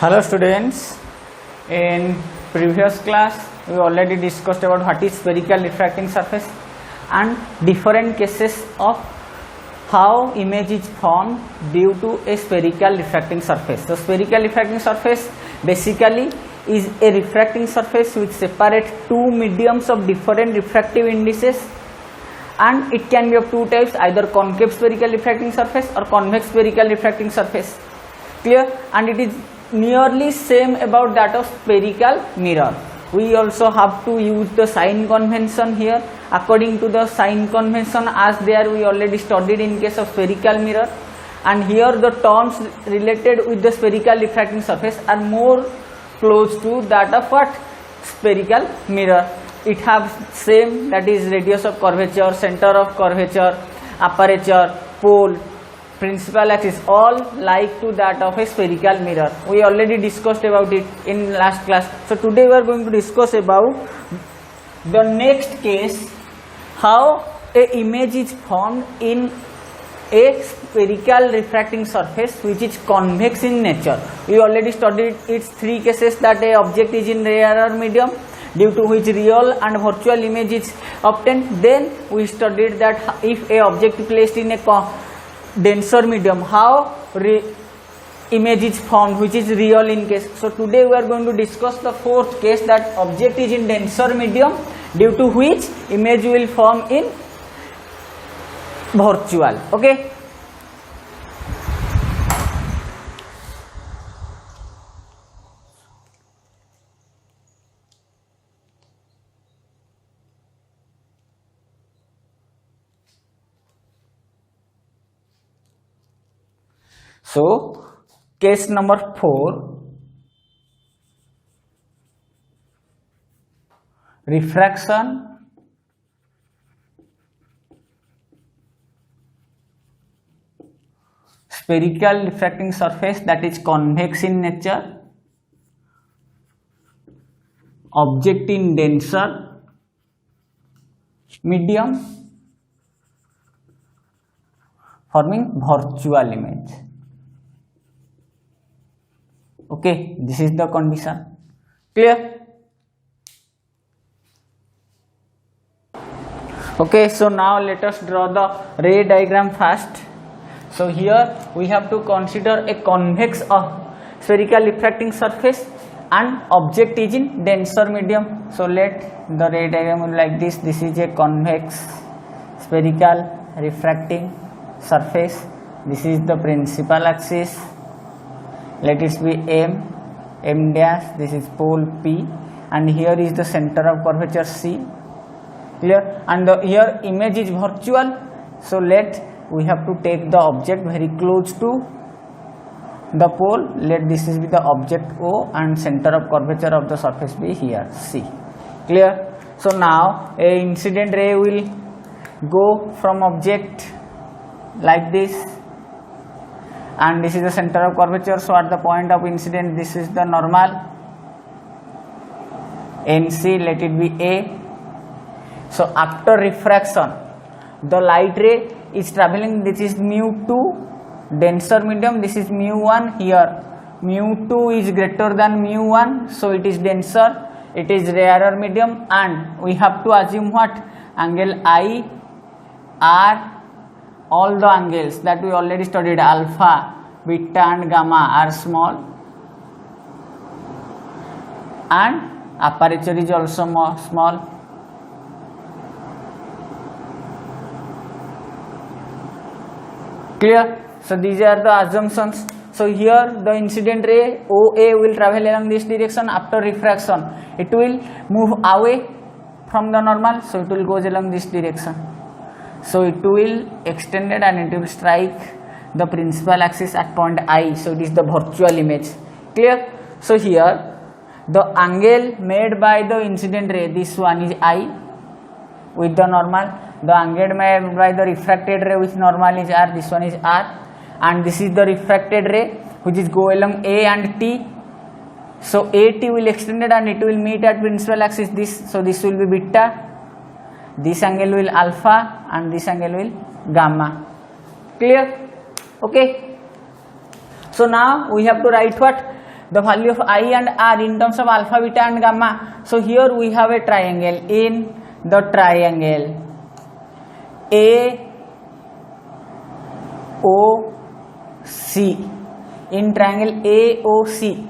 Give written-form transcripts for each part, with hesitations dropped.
Hello students, in previous class we already discussed about what is spherical refracting surface and different cases of how image is formed due to a spherical refracting surface. So spherical refracting surface basically is a refracting surface which separates two mediums of different refractive indices, and it can be of two types, either concave spherical refracting surface or convex spherical refracting surface. Clear? And it is nearly same about that of spherical mirror. We also have to use the sign convention here. According to the sign convention, as there we already studied in case of spherical mirror, and here the terms related with the spherical refracting surface are more close to that of what? Spherical mirror. It has same, that is radius of curvature, center of curvature, aperture, pole, principal axis, all like to that of a spherical mirror. We already discussed about it in last class. So today we are going to discuss about the next case, how a image is formed in a spherical refracting surface which is convex in nature. We already studied its three cases, that a object is in rarer medium due to which real and virtual image is obtained. Then we studied that if a object placed in a denser medium, how image is formed which is real in case. So today we are going to discuss the fourth case, that object is in denser medium due to which image will form in virtual. Okay. So case number 4, refraction spherical refracting surface that is convex in nature, object in denser medium forming virtual image. Okay, this is the condition. Clear? Okay, so now let us draw the ray diagram first. So here we have to consider a convex spherical refracting surface and object is in denser medium. So let the ray diagram be like this. This is a convex spherical refracting surface. This is the principal axis. Let it be M dash, this is pole P, and here is the center of curvature C. Clear? And here image is virtual, so we have to take the object very close to the pole. Let this is be the object O and center of curvature of the surface be here C. Clear? So now a incident ray will go from object like this, and this is the center of curvature. So at the point of incident, this is the normal NC, let it be A. So after refraction, the light ray is traveling, this is mu2 denser medium, this is mu1 here. Mu2 is greater than mu1, so it is denser, it is rarer medium, and we have to assume what? Angle I, R, all the angles that we already studied, alpha, beta and gamma are small, and aperture is also small. Clear? So these are the assumptions. So here the incident ray OA will travel along this direction. After refraction, it will move away from the normal, so it will go along this direction. So it will extended and it will strike the principal axis at point I. So it is the virtual image. Clear? So here the angle made by the incident ray, this one is I with the normal. The angle made by the refracted ray with normal is R. This one is R, and this is the refracted ray which is go along A and T. So AT will extended and it will meet at principal axis this. So this will be beta. This angle will alpha and this angle will gamma. Clear? Okay. So now we have to write what? the value of I and R in terms of alpha, beta and gamma. So here we have a triangle. In the triangle AOC, in triangle AOC,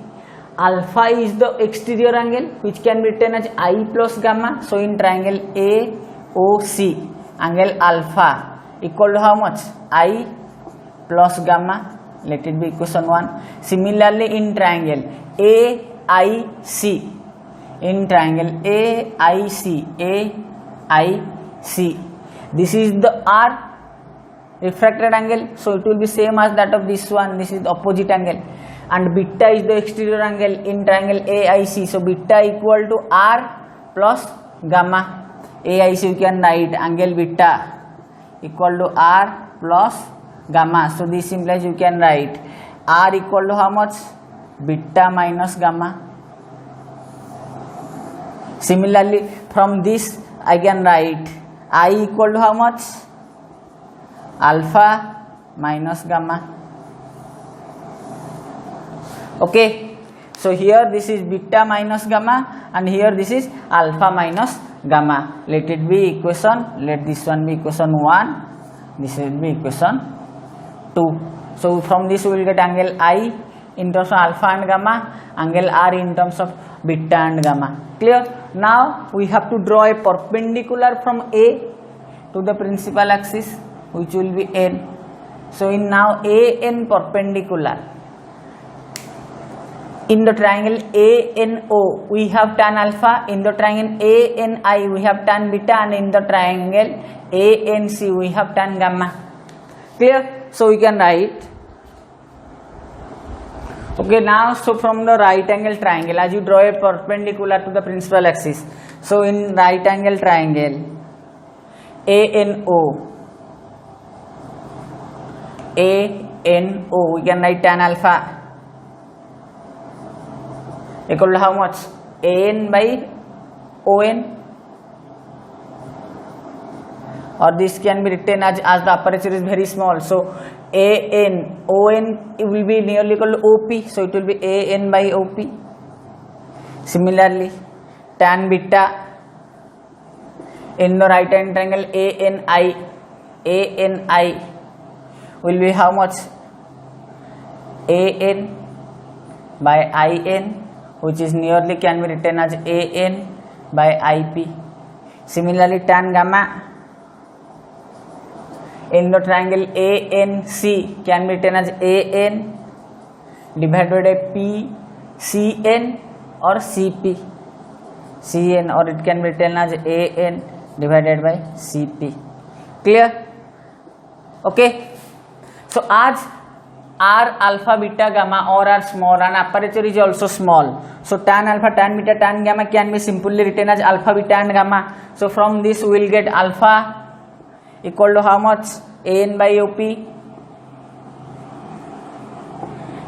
alpha is the exterior angle which can be written as I plus gamma. So in triangle AOC, angle alpha equal to how much? I plus gamma. Let it be equation 1. Similarly in triangle AIC, in triangle AIC, this is the R refracted angle, so it will be same as that of this one. This is the opposite angle, and beta is the exterior angle in triangle AIC. So beta equal to R plus gamma. AIC you can write angle beta equal to R plus gamma. So this implies you can write R equal to how much? Beta minus gamma. Similarly from this I can write I equal to how much? Alpha minus gamma. Okay, so here this is beta minus gamma and here this is alpha minus gamma. Let it be equation, let this one be equation 1, this will be equation 2. So from this we will get angle I in terms of alpha and gamma, angle R in terms of beta and gamma. Clear? Now we have to draw a perpendicular from A to the principal axis, which will be N. So in now AN perpendicular, in the triangle ANO we have tan alpha, in the triangle ANI we have tan beta, and in the triangle ANC we have tan gamma. Clear? So we can write. Okay, now so from the right angle triangle, as you draw a perpendicular to the principal axis, so in right angle triangle ANO we can write tan alpha equal to how much? AN by ON, or this can be written as the aperture is very small. So AN ON it will be nearly equal to OP, so it will be AN by OP. Similarly tan beta in the right hand triangle ANI will be how much? AN by IN, which is nearly can be written as AN by IP. Similarly tan gamma in the triangle ANC can be written as AN divided by PCN or CP, CN, or it can be written as AN divided by CP. Clear? Okay, so as R alpha beta gamma all are small and aperture is also small, so tan alpha tan beta tan gamma can be simply written as alpha beta and gamma. So from this we will get alpha equal to how much? AN by OP,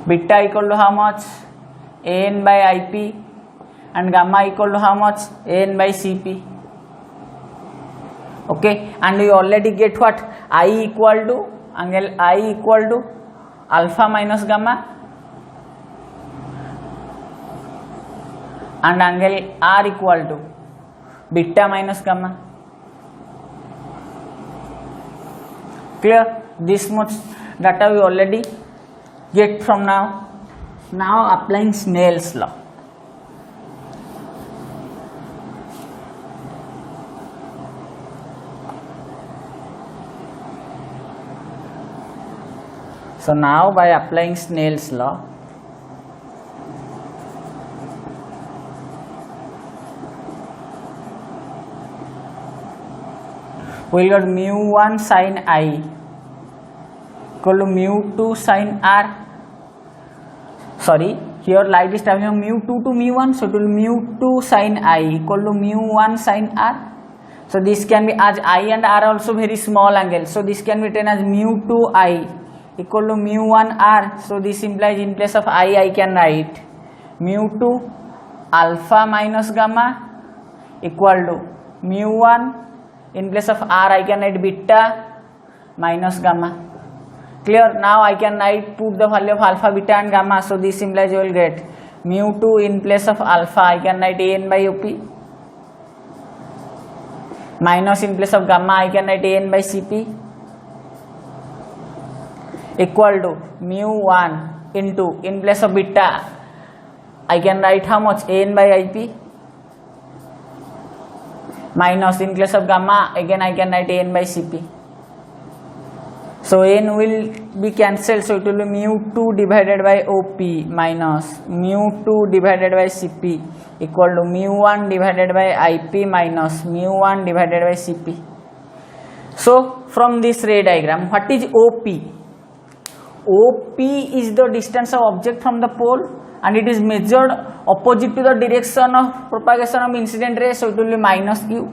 beta equal to how much? AN by IP, and gamma equal to how much? AN by CP. Okay, and we already get what? I equal to angle I equal to alpha minus gamma, and angle R equal to beta minus gamma. Clear? This much data we already get from now. Now applying Snell's law. So now by applying Snell's law, we will get mu1 sin I equal to mu2 sin R. Sorry, here light is traveling from mu2 to mu1, so it will mu2 sin I equal to mu1 sin R. So this can be, as I and R are also very small angle, so this can be written as mu2 I equal to mu1 R. So this implies in place of I can write mu2 alpha minus gamma equal to mu1, in place of R I can write beta minus gamma. Clear? Now I can write, put the value of alpha, beta and gamma. So this implies you will get mu2 in place of alpha I can write an by op, minus in place of gamma I can write an by cp, equal to mu1 into in place of beta I can write how much, an by ip, minus in place of gamma again I can write an by cp. So n will be cancelled, so it will be mu2 divided by op minus mu2 divided by cp equal to mu1 divided by ip minus mu1 divided by cp. So from this ray diagram, what is op? OP is the distance of object from the pole and it is measured opposite to the direction of propagation of incident ray, so it will be minus u.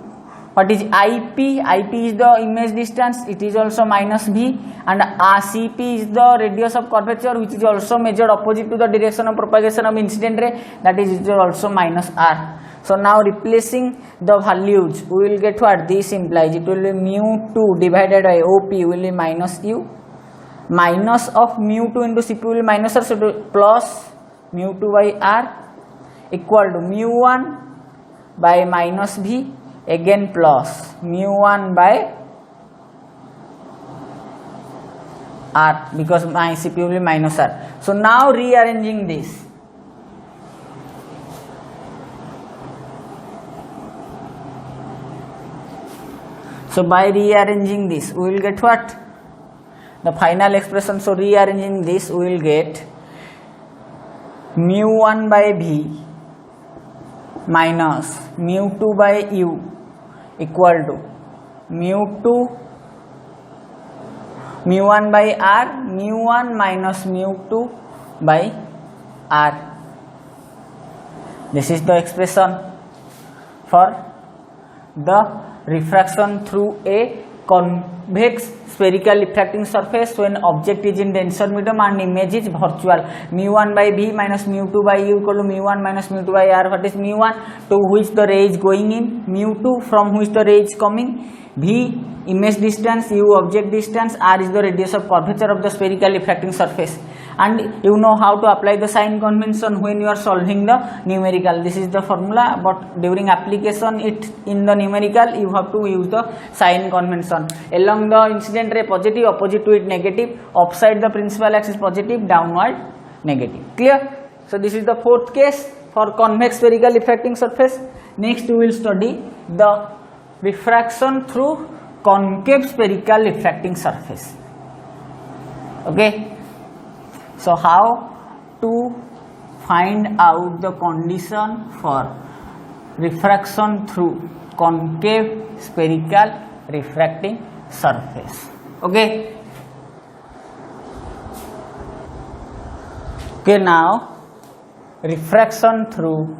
What is IP? IP is the image distance, it is also minus v, and CP is the radius of curvature which is also measured opposite to the direction of propagation of incident ray, that is also minus r. So now replacing the values we will get what this implies, it will be mu2 divided by OP will be minus u, minus of mu2 into cp will be minus r, so it will plus mu2 by r equal to mu1 by minus v again plus mu1 by r because my cp will be minus r. So now rearranging this, so by rearranging this we will get what, the final expression. So rearranging this we will get mu1 by v minus mu2 by u equal to mu1 by r, mu1 minus mu2 by r. This is the expression for the refraction through a convex spherical refracting surface when object is in denser medium and image is virtual. Mu1 by v minus mu2 by u equal to mu1 minus mu2 by r. What is mu1? To which the ray is going in, mu2 from which the ray is coming, v image distance, u object distance, r is the radius of curvature of the spherical refracting surface. And you know how to apply the sign convention when you are solving the numerical. This is the formula, but during application it in the numerical you have to use the sign convention. Along the incident ray positive, opposite to it negative, upside the principal axis positive, downward negative. Clear? So this is the fourth case for convex spherical refracting surface. Next we will study the refraction through concave spherical refracting surface. Okay. So how to find out the condition for refraction through concave spherical refracting surface. Okay. Okay, now refraction through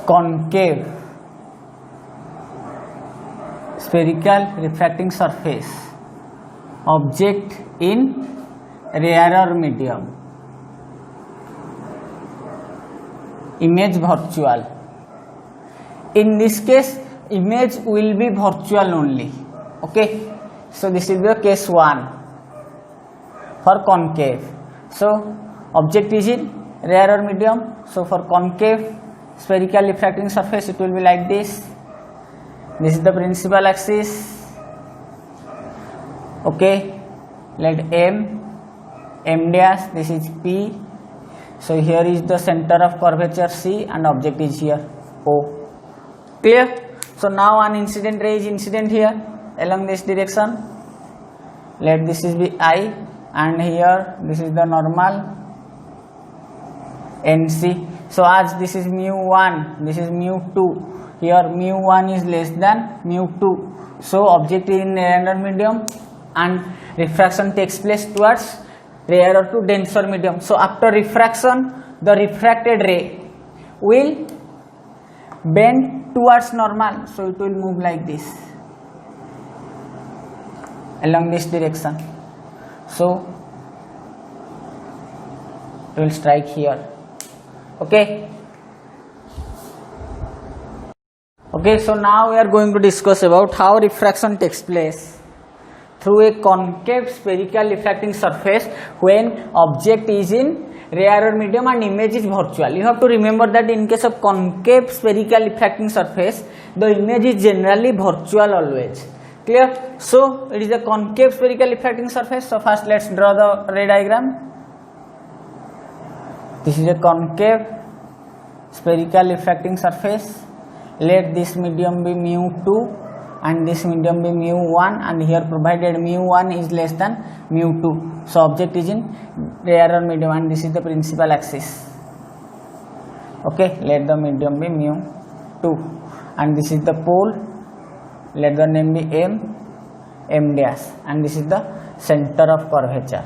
concave spherical refracting surface, object in rarer medium, image virtual. In this case image will be virtual only. Okay, so this is the case 1 for concave. So object is in rarer medium, so for concave spherical refracting surface it will be like this. This is the principal axis. Okay, let m dash, this is P. So here is the center of curvature C and object is here O. Clear? So now an incident ray is incident here along this direction. Let this is be I and here this is the normal NC. So as this is mu1, this is mu2. Here mu1 is less than mu2, so object is in rarer medium and refraction takes place towards rarer to denser medium. So after refraction the refracted ray will bend towards normal, so it will move like this along this direction. So it will strike here. Okay. Okay, so now we are going to discuss about how refraction takes place through a concave spherical refracting surface when object is in rarer medium and image is virtual. You have to remember that in case of concave spherical refracting surface, the image is generally virtual always. Clear? So it is a concave spherical refracting surface. So first let's draw the ray diagram. This is a concave spherical refracting surface. Let this medium be mu2 and this medium be mu1, and here provided mu1 is less than mu2. So object is in rarer medium and this is the principal axis. Okay, let the medium be mu2 and this is the pole. Let the name be m dash, and this is the center of curvature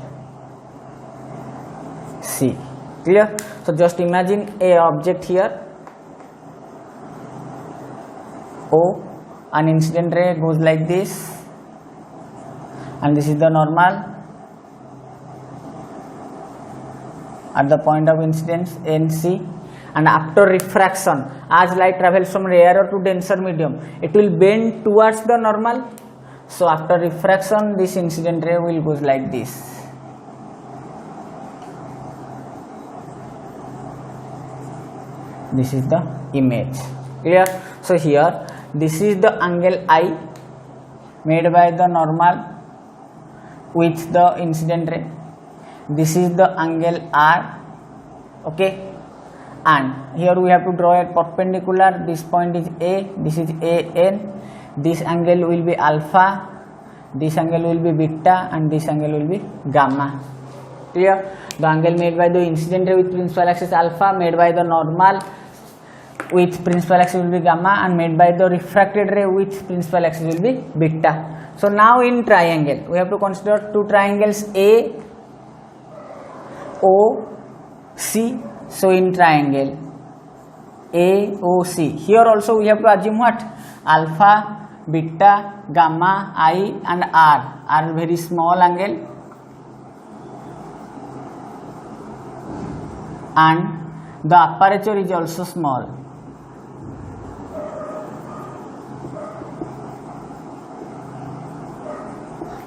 C. Clear? So just imagine a object here O. An incident ray goes like this, and this is the normal at the point of incidence NC, and after refraction, as light travels from rarer to denser medium, it will bend towards the normal. So after refraction, this incident ray will goes like this. This is the image. Clear? So here this is the angle I made by the normal with the incident ray. This is the angle R. Okay, and here we have to draw a perpendicular. This point is A, this is AN. This angle will be alpha, this angle will be beta, and this angle will be gamma. Clear? The angle made by the incident ray with principal axis alpha, made by the normal with principal axis will be gamma, and made by the refracted ray with principal axis will be beta. So now in triangle we have to consider two triangles A O C. So in triangle A O C, here also we have to assume what? Alpha, beta, gamma, I and R are very small angle, and the aperture is also small.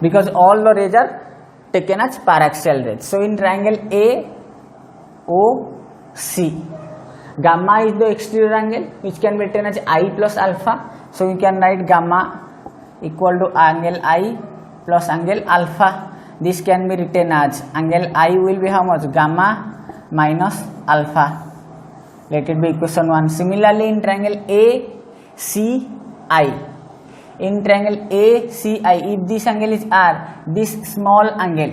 Because all the rays are taken as paraxial rays. So in triangle A O C, gamma is the exterior angle which can be written as I plus alpha. So we can write gamma equal to angle I plus angle alpha. This can be written as angle I will be how much? Gamma minus alpha. Let it be equation 1. Similarly in triangle A C I, in triangle ACI, if this angle is R, this small angle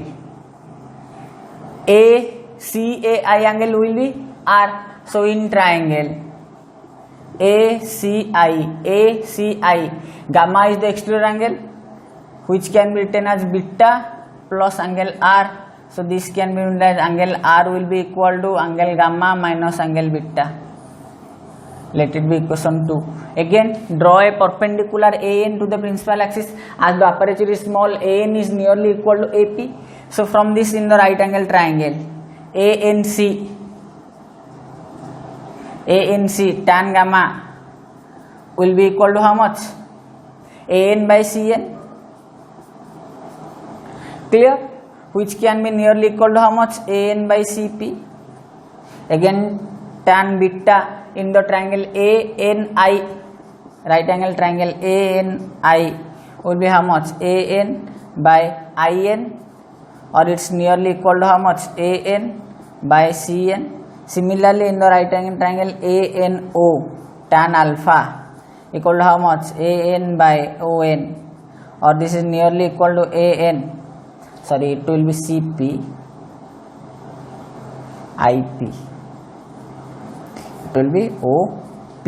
ACAI angle will be R. So in triangle ACI, gamma is the exterior angle which can be written as beta plus angle R. So this can be written as angle R will be equal to angle gamma minus angle beta. Let it be equation 2. Again draw a perpendicular AN to the principal axis. As the aperture is small, AN is nearly equal to AP. So from this, in the right angle triangle ANC tan gamma will be equal to how much? AN by CN. Clear? Which can be nearly equal to how much? AN by CP. Again tan beta in the triangle ANI, right angle triangle ANI will be how much? AN by IN, or it's nearly equal to how much? AN by CN. Similarly in the right angle triangle ANO, tan alpha equal to how much? AN by ON, or this is nearly equal to AN, sorry, it will be CP IP. Will be OP.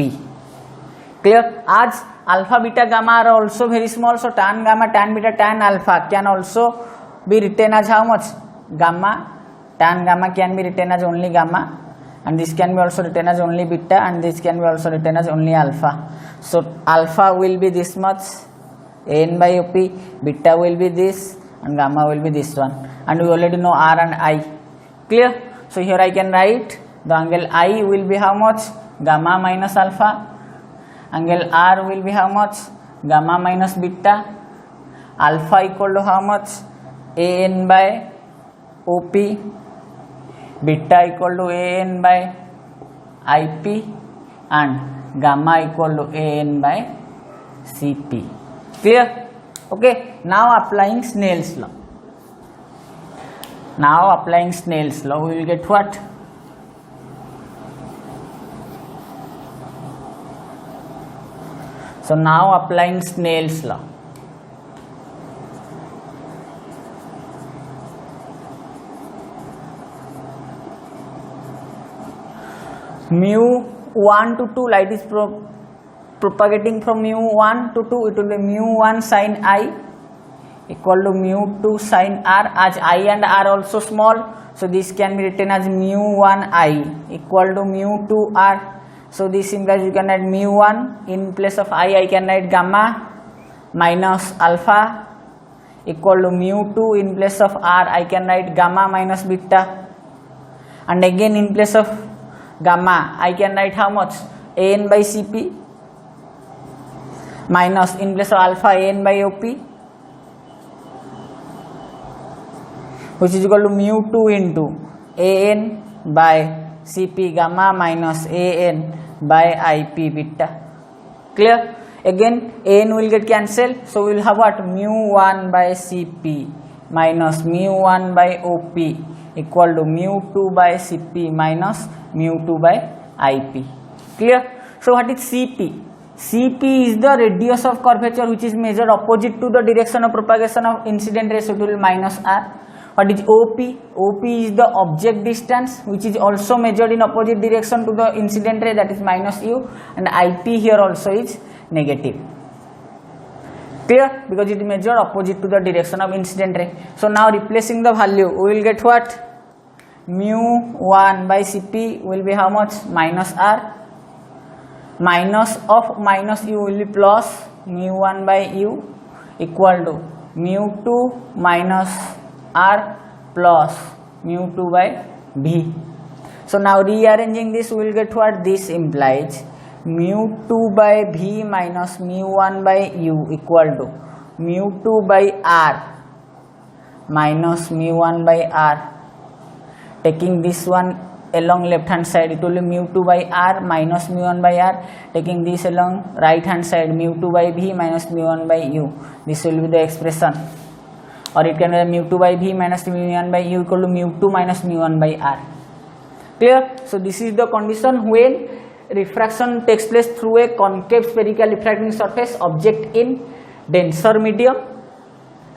Clear? As alpha, beta, gamma are also very small, so tan gamma, tan beta, tan alpha can also be written as how much? Gamma. Tan gamma can be written as only gamma, and this can be also written as only beta, and this can be also written as only alpha. So alpha will be this much, AN by OP, beta will be this, and gamma will be this one, and we already know R and I. Clear? So here I can write the angle I will be how much? Gamma minus alpha. Angle R will be how much? Gamma minus beta. alpha equal to how much? AN by OP, beta equal to AN by IP, and gamma equal to AN by CP. Clear? Okay, now applying Snell's law. Now applying Snell's law, we will get what? So now applying Snell's law. Mu 1 to 2, light is propagating from mu 1 to 2, it will be mu 1 sin I equal to mu 2 sin R, as I and R also small, so this can be written as mu 1 I equal to mu 2 R. So this implies you can write mu 1 in place of I can write gamma minus alpha equal to mu 2 in place of R I can write gamma minus beta, and again in place of gamma I can write how much? AN by CP minus in place of alpha AN by OP, which is equal to mu 2 into AN by CP gamma minus AN by IP beta. Clear? Again AN will get cancelled, so we will have what? Mu 1 by CP minus mu 1 by OP equal to mu 2 by CP minus mu 2 by IP. Clear? So what is CP? CP is the radius of curvature which is measured opposite to the direction of propagation of incident ray, so it will be minus R. What is OP? OP is the object distance which is also measured in opposite direction to the incident ray, that is minus U, and IP here also is negative. Clear? Because it is measured opposite to the direction of incident ray. So now replacing the value, we will get what? Mu 1 by Cp will be how much? Minus R. Minus of minus U will be plus mu 1 by U equal to mu 2 minus R plus mu 2 by V. So now rearranging this, we will get what? This implies mu 2 by V minus mu 1 by U equal to mu 2 by R minus mu 1 by R. Taking this one along left hand side, it will be mu 2 by R minus mu 1 by R. Taking this along right hand side, mu 2 by V minus mu 1 by U. This will be the expression. Or it can be mu 2 by V minus mu 1 by U equal to mu 2 minus mu 1 by R. Clear? So this is the condition when refraction takes place through a concave spherical refracting surface object in denser medium,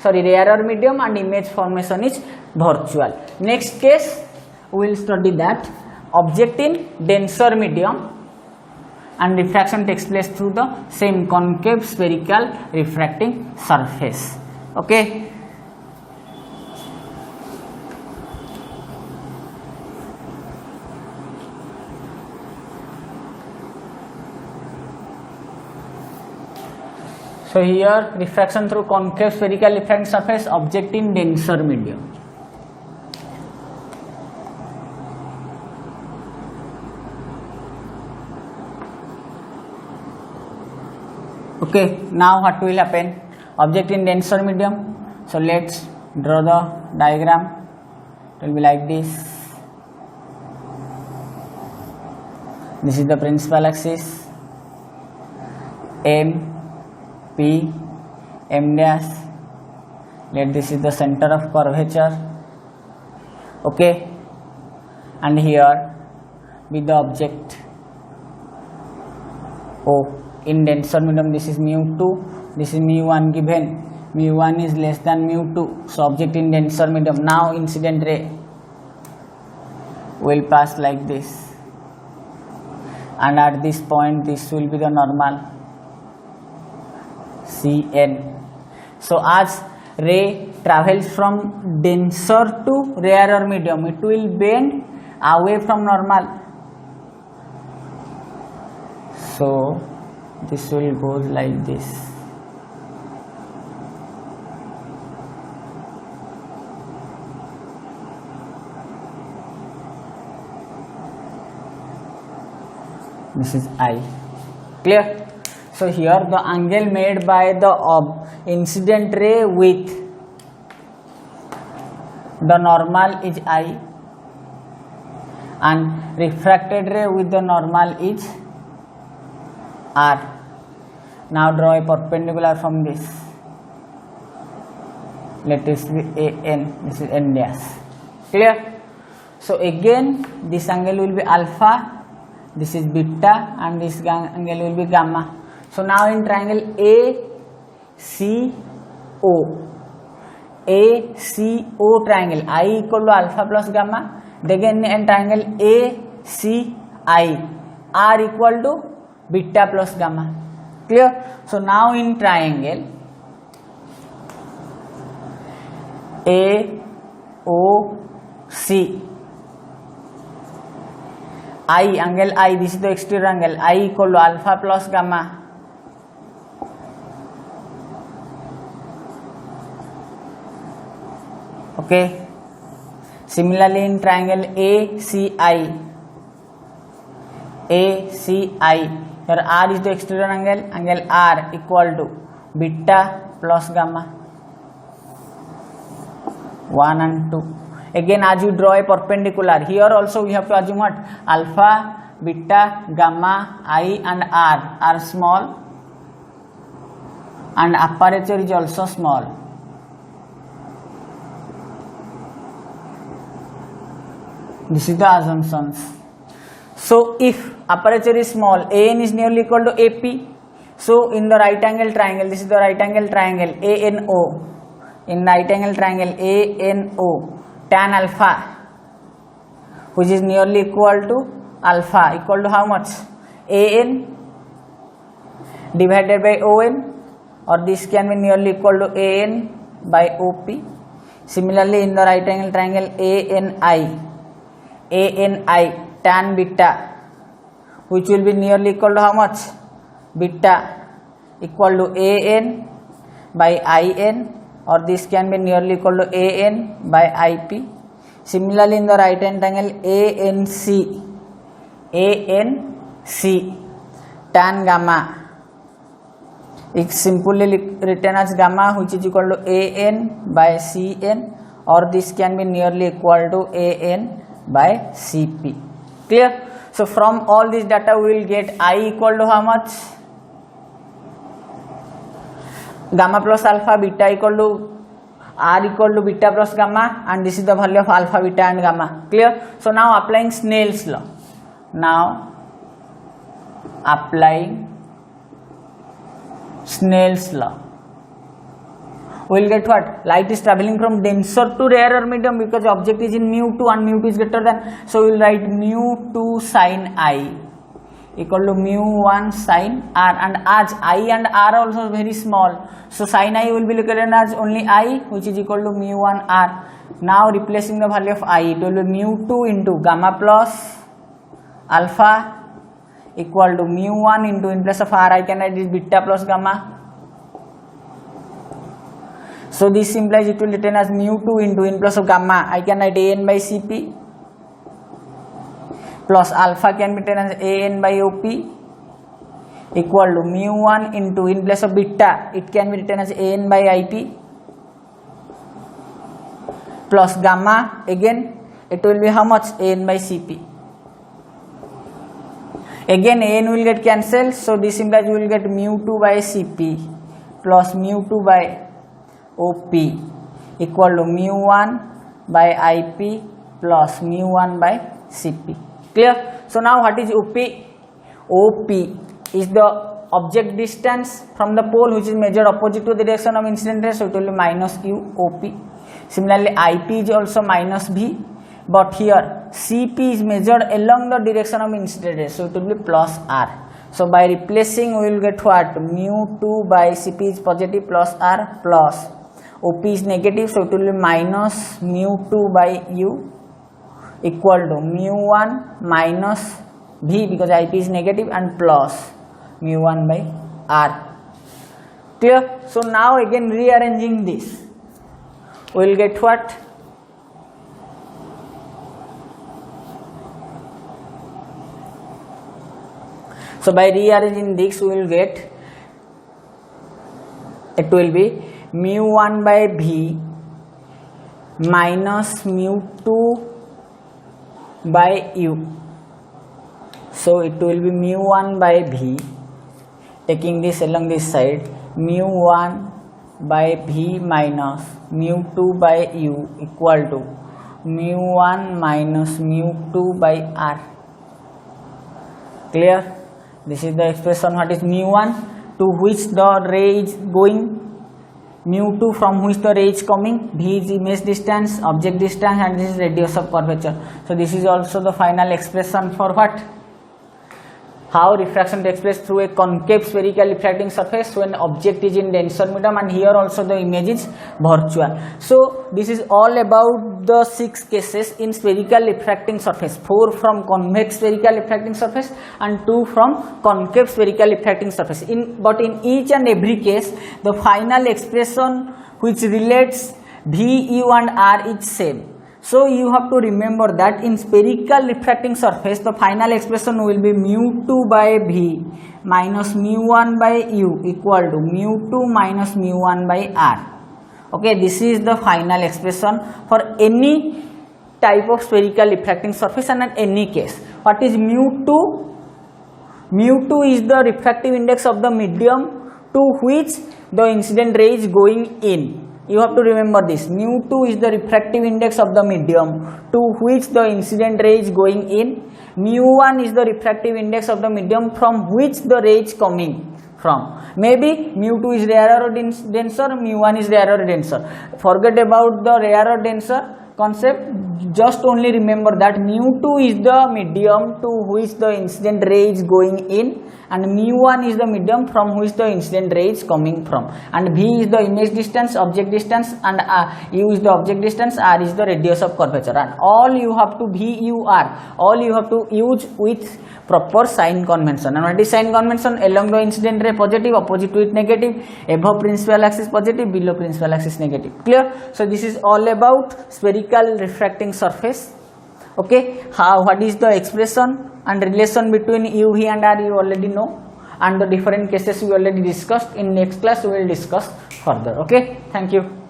rarer medium, and image formation is virtual. Next case we will study that object in denser medium and refraction takes place through the same concave spherical refracting surface. Okay. So here refraction through concave spherical refracting surface object in denser medium. Okay, now what will happen? Object in denser medium. So let's draw the diagram. It will be like this. This is the principal axis. M, P, M dash. Let this is the center of curvature. Okay, and here with the object O. In denser medium, this is mu 2, this is mu 1 given, mu 1 is less than mu 2, so object in denser medium. Now incident ray will pass like this, and at this point this will be the normal Cn. So as ray travels from denser to rarer medium, it will bend away from normal. So this will go like this. This is I. Clear? So here the angle made by the incident ray with the normal is I and refracted ray with the normal is R. Now draw a perpendicular from this. Let this be AN, this is N dash. Clear? So again this angle will be alpha, this is beta, and this angle will be gamma. So now in triangle ACO triangle, I equal to alpha plus gamma. Again in triangle ACI, R equal to beta plus gamma. Clear? So now in triangle AOC, I angle I, this is the exterior angle, I equal to alpha plus gamma. Okay. Similarly in triangle ACI, here R is the exterior angle, angle R equal to beta plus gamma, 1 and 2. Again as you draw a perpendicular, here also we have to assume what? Alpha, beta, gamma, I and R are small and aperture is also small. This is the assumptions. So if aperture is small, AN is nearly equal to AP. So in the right angle triangle, this is the right angle triangle ANO. In right angle triangle ANO, tan alpha, which is nearly equal to alpha, equal to how much? AN divided by ON, or this can be nearly equal to AN by OP. Similarly in the right angle triangle ANI, tan beta, which will be nearly equal to how much? Beta, equal to AN by IN, or this can be nearly equal to AN by IP. Similarly in the right hand triangle ANC, tan gamma, it's simply written as gamma, which is equal to AN by CN, or this can be nearly equal to AN by CP. Clear? So from all this data we will get I equal to how much? Gamma plus alpha, beta equal to R equal to beta plus gamma, and this is the value of alpha, beta and gamma. Clear? So now applying Snell's law. Now applying Snell's law, we will get what? Light is traveling from denser to rarer medium because object is in mu2 and mu2 is greater than, so we will write mu2 sin I equal to mu1 sin R, and as I and R are also very small, so sin I will be located as only I, which is equal to mu1 R. Now replacing the value of I, it will be mu2 into gamma plus alpha equal to mu1 into, in place of R I can write is beta plus gamma. So this implies it will be written as mu2 into, in place of gamma I can write AN by CP, plus alpha can be written as AN by OP equal to mu1 into, in place of beta it can be written as AN by IP, plus gamma again it will be how much? AN by CP. Again AN will get cancelled, so this implies we will get mu2 by CP plus mu2 by OP equal to mu1 by IP plus mu1 by CP. Clear? So now what is OP? OP is the object distance from the pole which is measured opposite to the direction of incident ray, so it will be minus U OP. Similarly IP is also minus V, but here CP is measured along the direction of incident ray, so it will be plus R. So by replacing we will get what? Mu2 by CP is positive plus R, plus OP is negative, so it will be minus mu2 by U equal to mu1 minus V because IP is negative, and plus mu1 by R. Clear? So now again rearranging this, we will get what? So by rearranging this we will get it will be mu1 by V minus mu2 by U. So it will be mu1 by V, taking this along this side, mu1 by V minus mu2 by U equal to mu1 minus mu2 by R. Clear? This is the expression. What is mu1, to which the ray is going, mu2 from which the ray is coming, V is image distance, object distance, and this is radius of curvature. So this is also the final expression for what? How refraction takes place through a concave spherical refracting surface when object is in denser medium, and here also the image is virtual. So this is all about the 6 cases in spherical refracting surface, 4 from convex spherical refracting surface and 2 from concave spherical refracting surface. But in each and every case, the final expression which relates V, U and R is same. So you have to remember that in spherical refracting surface, the final expression will be mu2 by V minus mu1 by U equal to mu2 minus mu1 by R. Okay, this is the final expression for any type of spherical refracting surface and in any case. What is mu2? Mu2 is the refractive index of the medium to which the incident ray is going in. You have to remember this. mu2 is the refractive index of the medium to which the incident ray is going in. mu1 is the refractive index of the medium from which the ray is coming from. Maybe mu2 is rarer or denser, mu1 is rarer or denser. Forget about the rarer or denser concept. Just only remember that mu2 is the medium to which the incident ray is going in, and mu1 is the medium from which the incident ray is coming from, and V is the image distance, object distance, and U is the object distance, R is the radius of curvature, and all you have to V, U, R, all you have to use with proper sign convention. And what is sign convention? Along the incident ray positive, opposite to it negative, above principal axis positive, below principal axis negative. Clear? So this is all about spherical refracting surface. Okay, what is the expression and relation between U, V and R you already know, and the different cases we already discussed. In next class we will discuss further. Okay, thank you.